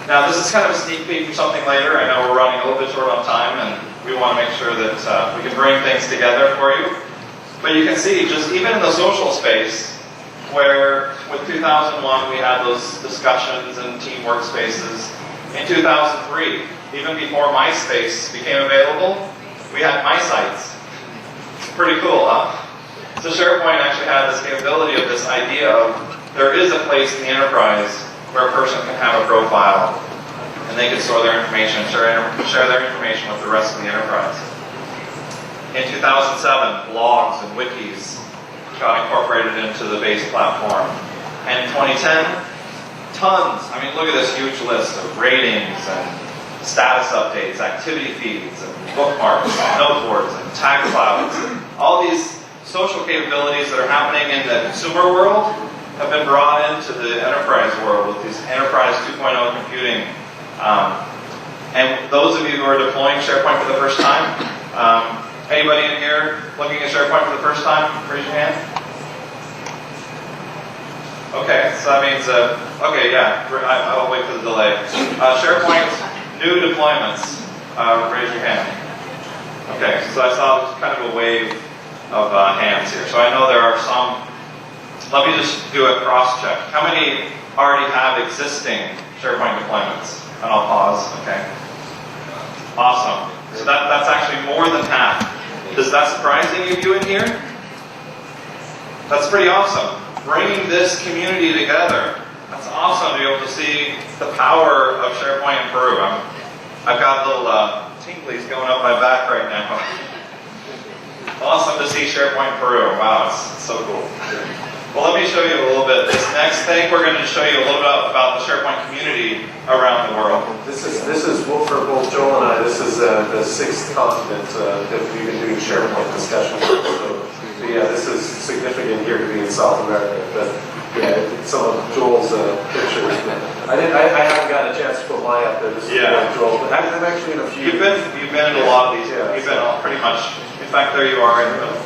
Now this is kind of a sneak peek for something later. I know we're running a little bit short on time and we want to make sure that we can bring things together for you. But you can see, just even in the social space, where with 2001 we had those discussions and team workspaces. In 2003, even before MySpace became available, we had MySites. Pretty cool, huh? So SharePoint actually had this capability of this idea of there is a place in the enterprise where a person can have a profile and they can store their information, share their information with the rest of the enterprise. In 2007, blogs and wikis got incorporated into the base platform. And in 2010, tons, I mean, look at this huge list of ratings and status updates, activity feeds, and bookmarks, and note boards, and tag clouds. All these social capabilities that are happening in the consumer world have been brought into the enterprise world with these enterprise 2.0 computing. And those of you who are deploying SharePoint for the first time, anybody in here looking at SharePoint for the first time, raise your hand. Okay, so that means, okay, yeah, I'll wait for the delay. SharePoint, new deployments, raise your hand. Okay, so I saw kind of a wave of hands here. So I know there are some. Let me just do a cross-check. How many already have existing SharePoint deployments? And I'll pause, okay. Awesome. So that's actually more than half. Does that surprise any of you in here? That's pretty awesome. Bringing this community together. That's awesome to be able to see the power of SharePoint in Peru. I've got little tinglies going up my back right now. Awesome to see SharePoint in Peru. Wow, it's so cool. Well, let me show you a little bit. This next thing, we're going to show you a little bit about the SharePoint community around the world. This is for both Joel and I. This is the sixth continent that we've been doing SharePoint discussions. So yeah, this is significant here to be in South America. But yeah, some of Joel's pictures. I haven't gotten a chance to put mine up there. This is Joel, but I'm actually in a few. You've been in a lot of these. Yeah, you've been pretty much. In fact, there you are in the middle.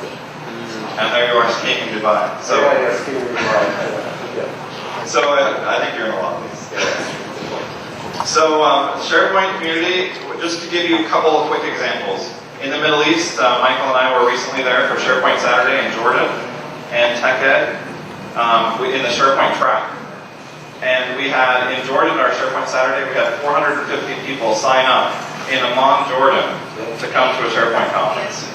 And there you are skiing in Dubai. So, yeah, skiing in Dubai. Yeah. So I think you're in a lot of these. Yeah. So SharePoint community, just to give you a couple of quick examples. In the Middle East, Michael and I were recently there for SharePoint Saturday in Jordan and TechEd in the SharePoint track. And we had, in Jordan, our SharePoint Saturday, we had 450 people sign up in Amman, Jordan to come to a SharePoint conference.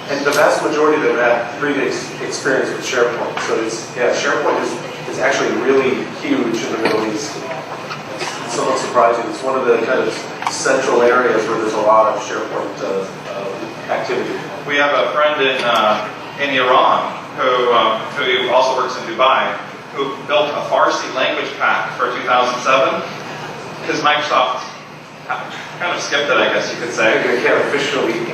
And the vast majority of them had previous experience with SharePoint. So SharePoint is actually really huge in the Middle East. It's somewhat surprising. It's one of the kind of central areas where there's a lot of SharePoint activity. We have a friend in Iran who also works in Dubai, who built a Farsi language pack for 2007 because Microsoft kind of skipped it, I guess you could say. They can't officially.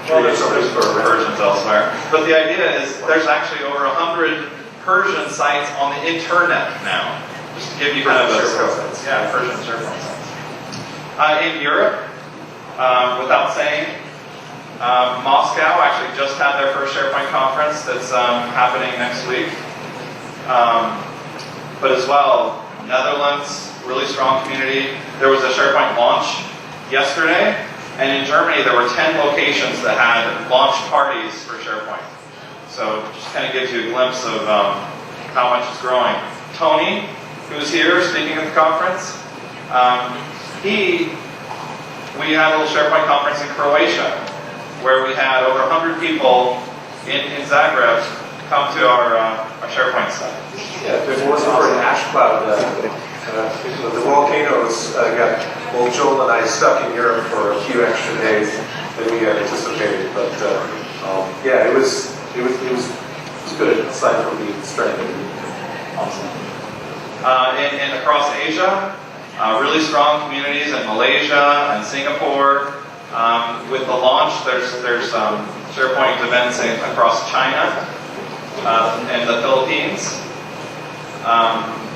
Well, there's versions elsewhere. But the idea is there's actually over 100 Persian sites on the internet now. Just to give you kind of a SharePoint sites. Yeah, Persian SharePoint sites. In Europe, without saying, Moscow actually just had their first SharePoint conference that's happening next week. But as well, Netherlands, really strong community. There was a SharePoint launch yesterday. And in Germany, there were 10 locations that had launch parties for SharePoint. So just kind of gives you a glimpse of how much it's growing. Tony, who's here speaking at the conference, we had a little SharePoint conference in Croatia, where we had over 100 people in Zagreb come to our SharePoint site. Yeah, if it wasn't for an ash cloud, the volcanoes got both Joel and I stuck in Europe for a few extra days than we had anticipated. But yeah, it was good aside from the strength. Awesome. And across Asia, really strong communities in Malaysia and Singapore. With the launch, there's SharePoint events across China and the Philippines.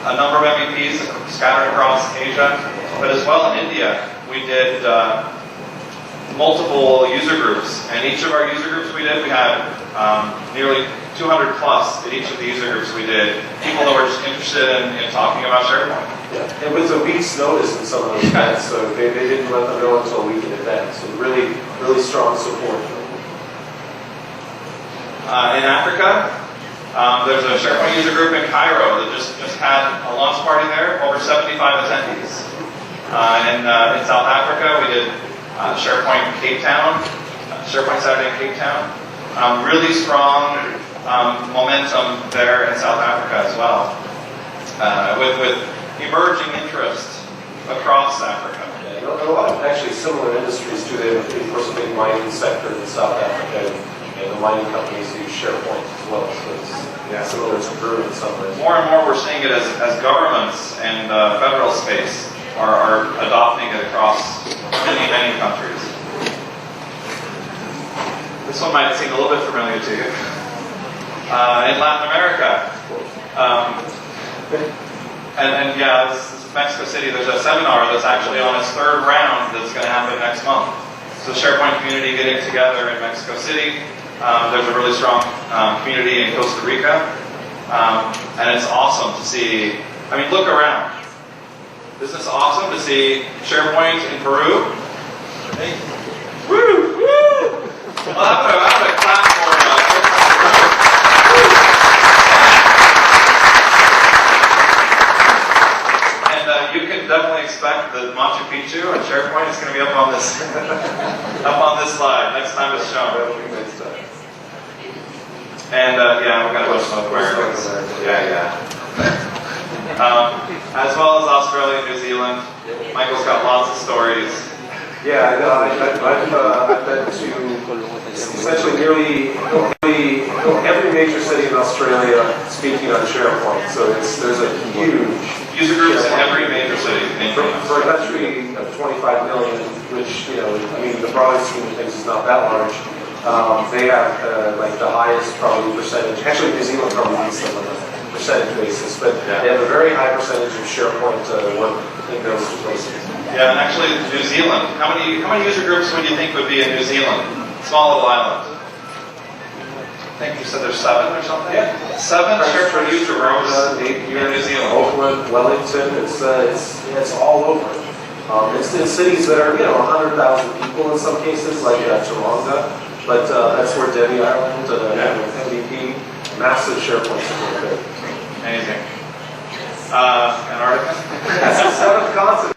A number of MVPs scattered across Asia, but as well in India, we did multiple user groups. And each of our user groups we had nearly 200 plus at each of the user groups we did. People that were just interested in talking about SharePoint. Yeah, and with a week's notice in some of those events, so they didn't let them know until a week in advance. So really, really strong support. In Africa, there's a SharePoint user group in Cairo that just had a launch party there, over 75 attendees. In South Africa, we did SharePoint in Cape Town, SharePoint Saturday in Cape Town. Really strong momentum there in South Africa as well, with emerging interest across Africa. Yeah, a lot of actually similar industries too. They have, of course, a big mining sector in South Africa. And the mining companies use SharePoint as well, so it's similar to Peru in some ways. More and more we're seeing it as governments and federal space are adopting it across many, many countries. This one might seem a little bit familiar to you. In Latin America, and yeah, this is Mexico City, there's a seminar that's actually on its third round that's going to happen next month. So SharePoint community getting together in Mexico City. There's a really strong community in Costa Rica, and it's awesome to see. I mean, look around. Isn't this awesome to see SharePoint in Peru? Hey. Woo! Woo! Well, I'm gonna clap for and you can definitely expect that Machu Picchu and SharePoint is going to be up on this slide next time it's shown. And yeah, we're going to put some Americans. Yeah. As well as Australia, New Zealand. Michael's got lots of stories. Yeah, I know. I've been to essentially nearly every major city in Australia speaking on SharePoint. So there's a huge user groups in every major city. For a country of 25 million, which, I mean, the broader scheme of things is not that large. They have like the highest probably percentage. Actually, New Zealand probably leads them on a percentage basis, but they have a very high percentage of SharePoint work in those places. Yeah, and actually, New Zealand. How many user groups would you think would be in New Zealand? Small little island. I think you said there's 7 or something. Yeah, 7 SharePoint user groups here in New Zealand. Auckland, Wellington. It's all over. It's in cities that are 100,000 people in some cases, like Toronto. But that's where Debbie Ireland, MVP, massive SharePoint support there. Amazing. Antarctica? That's the 7th continent.